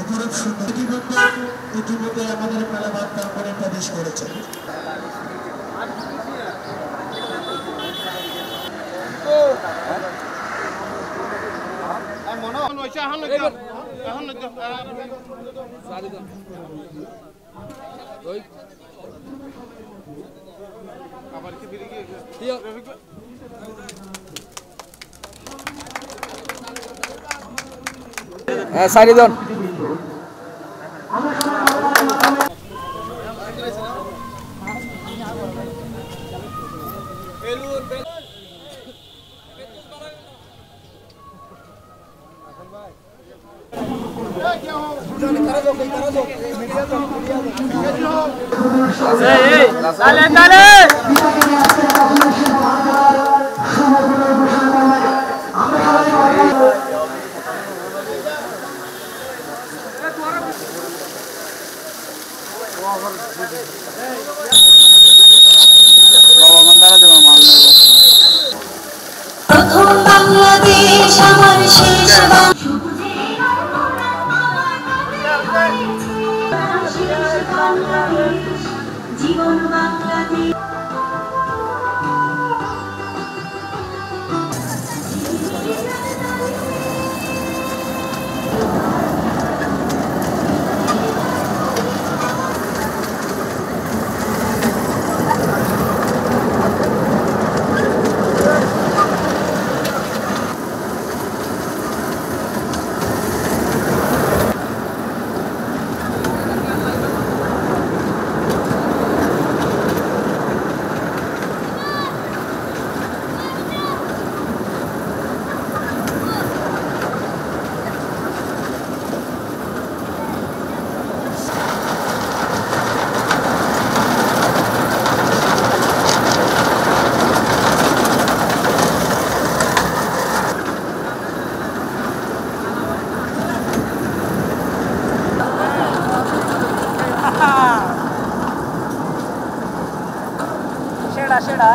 অপরূপ সুন্দর ইতিমধ্যে আমাদের মেলা বার্তা করে প্রবেশ করেছে। সারিদন প্রথম বাংলাদেশ আমার শেষ জীবন বাংলাদেশ। সেটা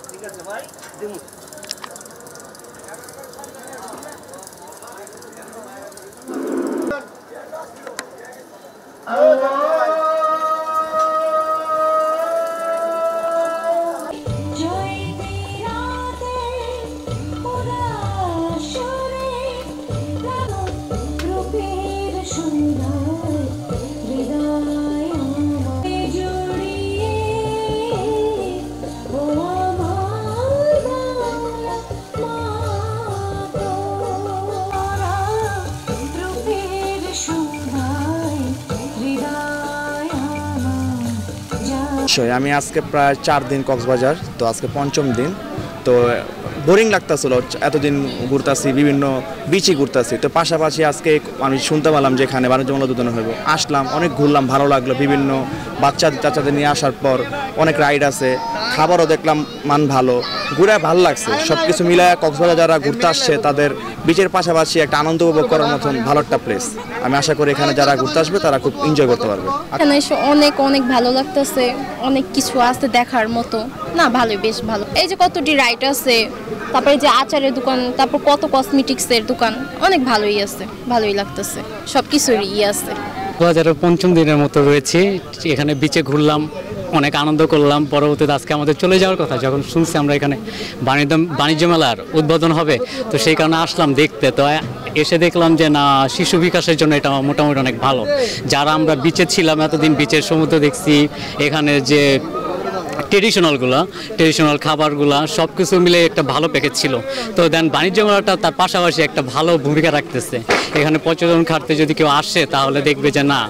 ঠিক আছে ভাই দিমু আমি আজকে প্রায় 4 দিন কক্সবাজার, তো আজকে পঞ্চম দিন। তো বোরিং লাগতেছিল, এতদিন ঘুরতেছি, বিভিন্ন বিচই ঘুরতেছি, তো পাশাপাশি আজকে আমি শুনতে পেলাম যে এখানে বাণিজ্য মেলা উদ্বোধন হইব। আসলাম, অনেক ঘুরলাম, ভালো লাগলো। বিভিন্ন বাচ্চাদের নিয়ে আসার পর অনেক রাইড আছে, খাবারও দেখলাম মান ভালো, ঘুরে ভালো লাগছে। সব কিছু মিলায় কক্সবাজার যারা ঘুরতে আসছে তাদের বিচের পাশাপাশি একটা আনন্দ উপভোগ করার মতন ভালো একটা প্লেস। আমি আশা করি এখানে যারা ঘুরতে আসবে তারা খুব এনজয় করতে পারবে। এখানে এসে অনেক ভালো লাগতেছে, অনেক কিছু আছে দেখার মতো। না ভালোই, বেশ ভালো। এই যে কতটি রাইড আছে, তারপরে যে আচারের দোকান, তারপর কত কসমেটিক্সের দোকান, অনেক ভালোই আছে, ভালোই লাগতেছে, সব কিছুরই আছে। কক্সবাজারের পঞ্চম দিনের মতো রয়েছে এখানে, বিচে ঘুরলাম, অনেক আনন্দ করলাম। পরবর্তীতে আজকে আমাদের চলে যাওয়ার কথা, যখন শুনছি আমরা এখানে বাণিজ্য মেলার উদ্বোধন হবে, তো সেই কারণে আসলাম দেখতে। তো এসে দেখলাম যে না, শিশু বিকাশের জন্য এটা মোটামুটি অনেক ভালো। যারা আমরা বিচে ছিলাম এতদিন, বিচের সমুদ্র দেখছি, এখানে যে ট্রেডিশনাল খাবারগুলা সব কিছু মিলে একটা ভালো প্যাকেজ ছিল। তো দেন বাণিজ্য মেলাটা তার পাশাপাশি একটা ভালো ভূমিকা রাখতেছে। এখানে পর্যটন খাতে যদি কেউ আসে তাহলে দেখবে যে না,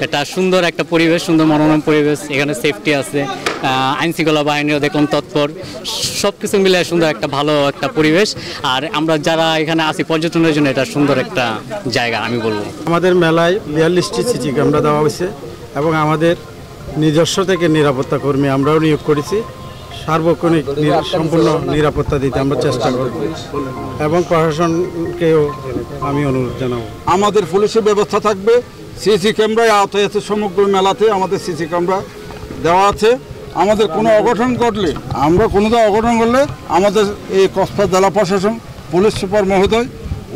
এটা সুন্দর একটা পরিবেশ, সুন্দর মনোরম পরিবেশ, এখানে সেফটি আছে, আইনশৃঙ্খলা বাহিনীও দেখলাম তৎপর, সব কিছু মিলে সুন্দর একটা ভালো একটা পরিবেশ। আর আমরা যারা এখানে আসি পর্যটনের জন্য এটা সুন্দর একটা জায়গা আমি বলবো। আমাদের মেলায় 42টি সিসি ক্যামেরা দেওয়া হয়েছে এবং আমাদের নিজস্ব থেকে নিরাপত্তা কর্মী আমরাও নিয়োগ করেছি। সার্বক্ষণিক সম্পূর্ণ নিরাপত্তা দিতে আমরা চেষ্টা করব এবং প্রশাসনকেও আমি অনুরোধ জানাবো। আমাদের পুলিশের ব্যবস্থা থাকবে, সিসি ক্যামেরায় আওতায় আছে, সমগ্র মেলাতে আমাদের সিসি ক্যামেরা দেওয়া আছে। আমাদের কোনো অঘটন ঘটলে অঘটন ঘটলে আমাদের এই কক্সবাজার জেলা প্রশাসন, পুলিশ সুপার মহোদয়,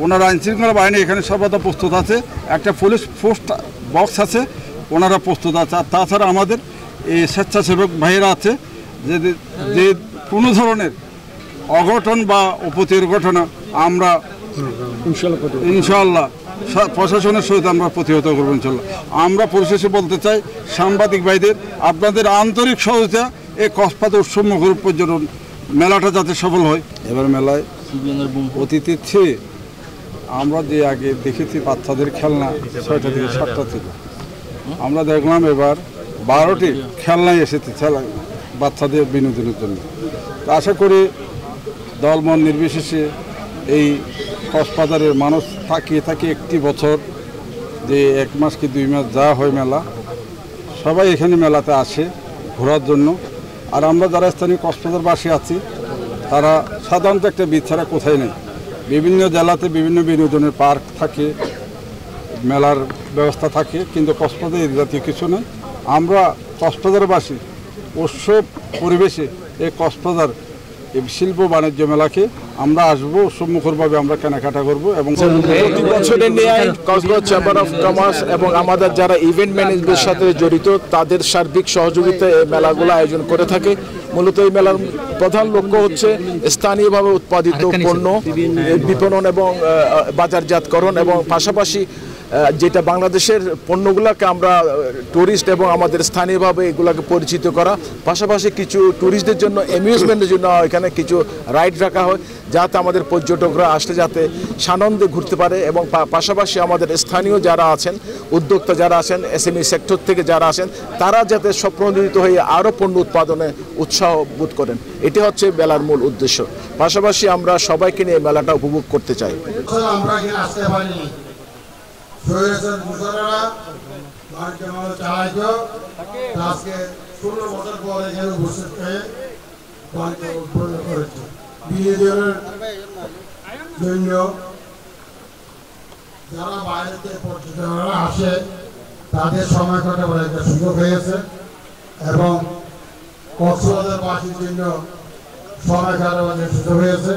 ওনারা আইনশৃঙ্খলা বাহিনী এখানে সর্বদা প্রস্তুত আছে। একটা পুলিশ পোস্ট বক্স আছে, ওনারা প্রস্তুত আছে। আর তাছাড়া আমাদের এই স্বেচ্ছাসেবক ভাইয়েরা আছে, যে কোনো ধরনের অঘটন বা অপ্রীতির ঘটনা আমরা ইনশাআল্লাহ প্রশাসনের সহিত আমরা প্রতিহত করবো ইনশাআল্লাহ। আমরা পরিশেষে বলতে চাই, সাংবাদিক ভাইদের আপনাদের আন্তরিক সহযোগিতা এই কক্সবাজার উৎসব মুখর পর্যটন মেলাটা যাতে সফল হয়। এবার মেলায় অতীতের চেয়ে আমরা যে আগে দেখেছি বাচ্চাদের খেলনা 6টা থেকে 7টা ছিল, আমরা দেখলাম এবার 12টি খেলনাই এসেছে বাচ্চাদের বিনোদনের জন্য। আশা করি দলমন নির্বিশেষে এই কক্সবাজারের মানুষ থাকে একটি বছর যে 1 মাস কি 2 মাস যা হয় মেলা, সবাই এখানে মেলাতে আসে ঘোরার জন্য। আর আমরা যারা স্থানীয় কক্সবাজারবাসী আছি তারা সাধারণত একটা বীজ ছাড়া কোথায় নেই। বিভিন্ন জেলাতে বিভিন্ন বিনোদনের পার্ক থাকে, মেলার ব্যবস্থা থাকে, কিন্তু কক্সবাজারে এই জাতীয় কিছু নেই। আমরা কক্সবাজারবাসী উৎসব পরিবেশে এই কক্সবাজার এই শিল্প বাণিজ্য মেলাকে আমরা আসবো, সম্মুখরভাবে আমরা কেনাকাটা করব। এবং প্রতি বছরের ন্যায় কক্সবাজার চেম্বার অফ কমার্স এবং আমাদের যারা ইভেন্ট ম্যানেজমেন্টের সাথে জড়িত তাদের সার্বিক সহযোগিতায় এই মেলাগুলো আয়োজন করে থাকে। মূলত এই মেলার প্রধান লক্ষ্য হচ্ছে স্থানীয়ভাবে উৎপাদিত পণ্য বিপণন এবং বাজারজাতকরণ, এবং পাশাপাশি যেটা বাংলাদেশের পণ্যগুলোকে আমরা টুরিস্ট এবং আমাদের স্থানীয়ভাবে এগুলোকে পরিচিত করা, পাশাপাশি কিছু টুরিস্টদের জন্য অ্যামিউজমেন্টের জন্য এখানে কিছু রাইড রাখা হয় যাতে আমাদের পর্যটকরা আসলে যাতে সানন্দে ঘুরতে পারে, এবং পাশাপাশি আমাদের স্থানীয় যারা আছেন, উদ্যোক্তা যারা আছেন, এসএমই সেক্টর থেকে যারা আছেন, তারা যাতে স্বপ্রণোদিত হয়ে আরও পণ্য উৎপাদনে উৎসাহ বোধ করেন। এটি হচ্ছে মেলার মূল উদ্দেশ্য। পাশাপাশি আমরা সবাইকে নিয়ে মেলাটা উপভোগ করতে চাই। আমরা এখানে আসতে পারিনি, সৈয়দ মুসাররা বাড়িতে মানুষ চালাইতো, আজকে 16 বছর পর এখানে উপস্থিত হয়ে বাড়িতে উদ্বোধন করেছে। বিনোদনের জন্য যারা বাইরেতে পর্যটকরা আসে তাদের সময় কাটাবার একটা সুযোগ হয়েছে, এবং কক্সবাজারবাসীর জন্য সময় কাটাবার সুযোগ হয়েছে।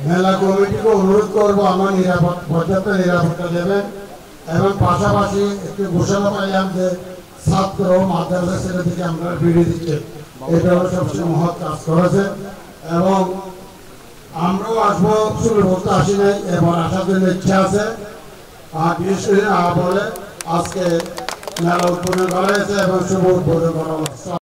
মেলা কমিটিকে অনুরোধ করবো আমার পর্যাপ্ত নিরাপত্তা দেবেন, এবং পাশাপাশি একটু ঘোষণা পাইলাম যে ছাত্র মাদ্রাসা ছেলে থেকে আমরা বিড়ি দিচ্ছে, এটা সবসময় মহৎ কাজ করেছে। এবং আমরাও আসবো, শুরু করতে আসি নাই, এবার আসার জন্য ইচ্ছা আছে। আর বিশেষ করে বলে আজকে মেলা উদ্বোধন করা হয়েছে এবং শুভ উদ্বোধন করা হচ্ছে।